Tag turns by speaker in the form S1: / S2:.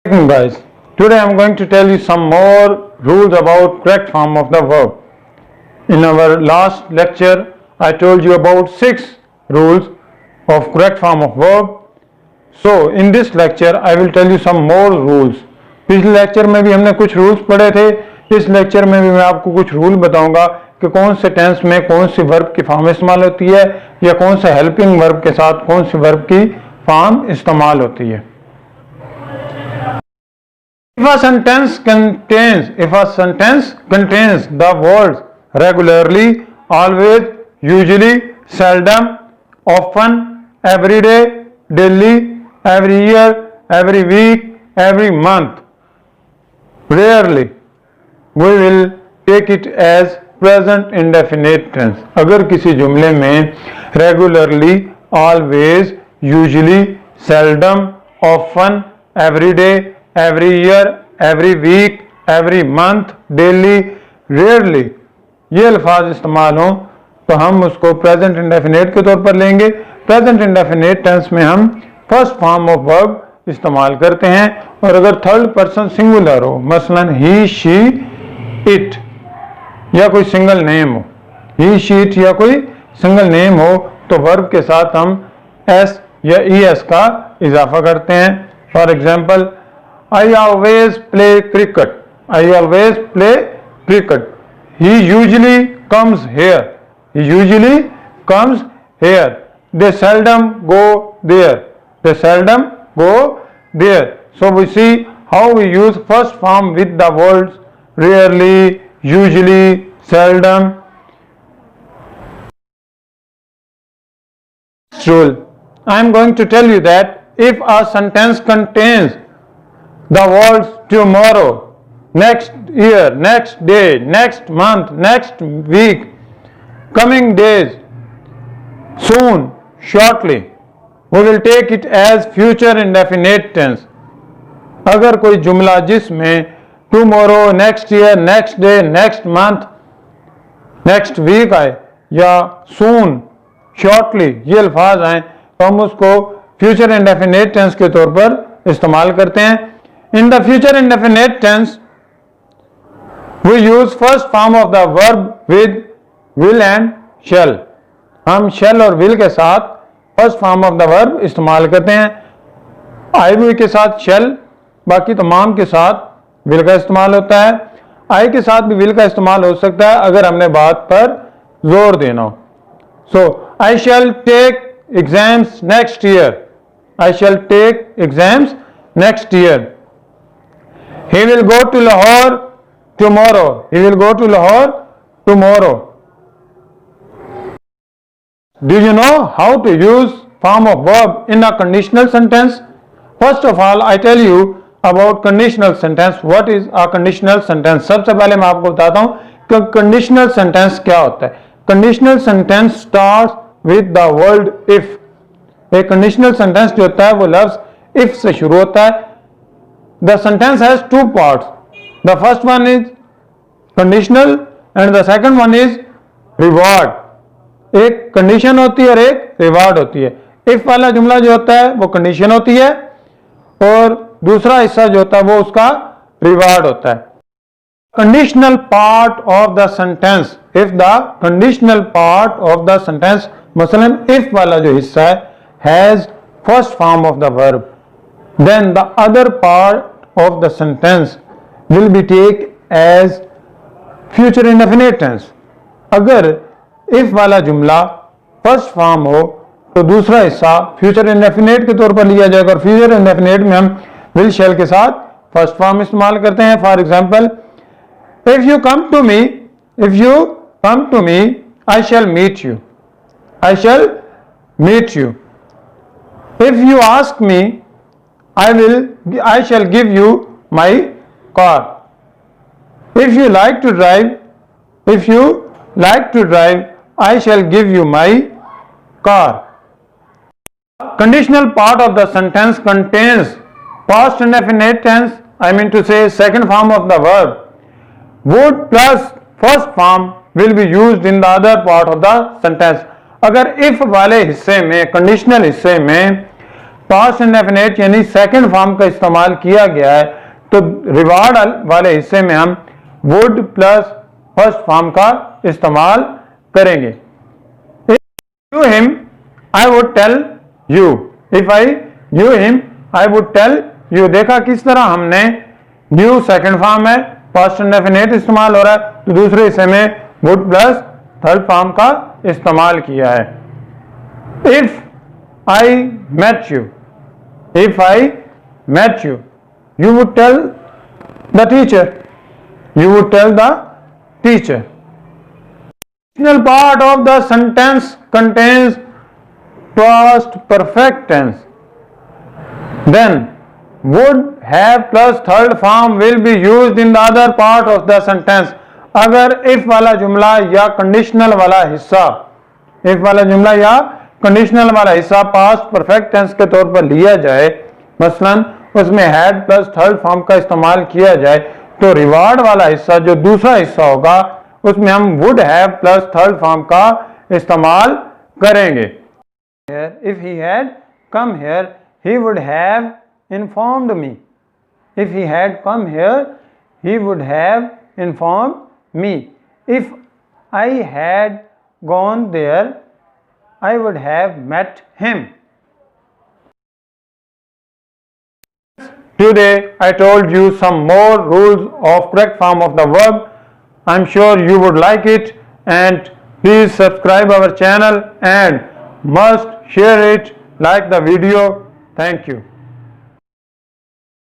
S1: Guys, today I am going to tell you some more rules about correct form of the verb. In our last lecture, I told you about 6 rules of correct form of verb. So, in this lecture, I will tell you some more rules. पिछले lecture में भी हमने कुछ rules पढ़े थे. इस lecture में भी मैं आपको कुछ रूल बताऊंगा कि कौन से टेंस में कौन सी वर्ब की फॉर्म इस्तेमाल होती है या कौन से हेल्पिंग वर्ब के साथ कौन सी वर्ब की फॉर्म इस्तेमाल होती है. If a sentence contains the words regularly, always, usually, seldom, often, every day, daily, every year, every week, every month, rarely, we will take it as present indefinite tense. अगर किसी जुमले में regularly, always, usually, seldom, often, every day, every year, every week, every month, daily, rarely ये अल्फाज इस्तेमाल हों तो हम उसको प्रेजेंट इंडेफिनेट के तौर पर लेंगे. प्रेजेंट इंडेफिनेट टेंस में हम फर्स्ट फॉर्म ऑफ वर्ब इस्तेमाल करते हैं और अगर थर्ड पर्सन सिंगुलर हो, मसलन ही, शी, इट या कोई सिंगल नेम हो, ही, शी, इट या कोई सिंगल नेम हो तो वर्ब के साथ हम एस या ई एस का इजाफा करते हैं. For example, I always play cricket. I always play cricket. He usually comes here. He usually comes here. They seldom go there. They seldom go there. So we see how we use first form with the words rarely, usually, seldom. Rule. I am going to tell you that if a sentence contains the words tomorrow, next year, next day, next month, next week, coming days, soon, shortly, we will take it as future indefinite tense. अगर कोई जुमला जिसमें tomorrow, next year, next day, next month, next week आए या soon, shortly ये अल्फाज आए तो हम उसको future indefinite tense के तौर पर इस्तेमाल करते हैं. In the future indefinite tense, we use first form of the verb with will and shall. हम shall और will के साथ first form of the verb इस्तेमाल करते हैं. I will के साथ shall, बाकी तमाम के साथ will का इस्तेमाल होता है. I के साथ भी will का इस्तेमाल हो सकता है अगर हमने बात पर जोर देना हो. So, I shall take exams next year. I shall take exams next year. He will go to Lahore tomorrow. He will go to Lahore tomorrow. Do you know how to use form of verb in a conditional sentence? First of all, I tell you about conditional sentence. What is a conditional sentence? सबसे पहले मैं आपको बताता हूँ कि conditional sentence क्या होता है. Conditional sentence starts with the word if. एक conditional sentence जो होता है वो लफ्ज if से शुरू होता है. The sentence has two parts. The first one is conditional and the second one is reward. एक condition होती है और एक reward होती है. if वाला जुमला जो होता है वो condition होती है और दूसरा हिस्सा जो होता है वो उसका reward होता है. Conditional part of the sentence. If the conditional part of the sentence, मसलन if वाला जो हिस्सा है has first form of the verb, then the other part of the sentence will be taken as future indefinite tense. अगर if वाला जुमला first form हो तो दूसरा हिस्सा फ्यूचर इंडेफिनेट के तौर पर लिया जाएगा और फ्यूचर इंडेफिनेट में हम विल शैल के साथ फर्स्ट फॉर्म इस्तेमाल करते हैं. For example, if you come to me, I shall meet you. I shall meet you. If you ask me, I shall give you my car. If you like to drive, I shall give you my car. Conditional part of the sentence contains past indefinite tense, I mean to say second form of the verb. Would plus first form will be used in the other part of the sentence. अगर if वाले हिस्से में, conditional हिस्से में past indefinite यानी second form का इस्तेमाल किया गया है, तो रिवार्ड वाले हिस्से में हम वुड प्लस फर्स्ट फॉर्म का इस्तेमाल करेंगे। Knew him, I would tell you. If I knew him, I would tell you. देखा किस तरह हमने न्यू सेकंड फॉर्म है, पास्ट इंडेफिनेट इस्तेमाल हो रहा है, तो दूसरे हिस्से में वुड प्लस थर्ड फॉर्म का इस्तेमाल किया है। If I met you, if I met you, you would tell the teacher. You would tell the teacher. Conditional part of the sentence contains past perfect tense. Then would have plus third form will be used in the other part of the sentence. अगर if वाला जुमला या conditional वाला हिस्सा, if वाला जुमला या conditional वाला हिस्सा पास्ट परफेक्ट टेंस के तौर पर लिया जाए, मसलन उसमें हैड प्लस थर्ड फॉर्म का इस्तेमाल किया जाए, तो रिवार्ड वाला हिस्सा जो दूसरा हिस्सा होगा उसमें हम would have plus third form का इस्तेमाल करेंगे। If he had come here, he would have informed me. If he had come here, he would have informed me. If I had gone there, I would have met him. Today I told you some more rules of correct form of the verb. I'm sure you would like it, and please subscribe our channel and must share it, like the video. Thank you.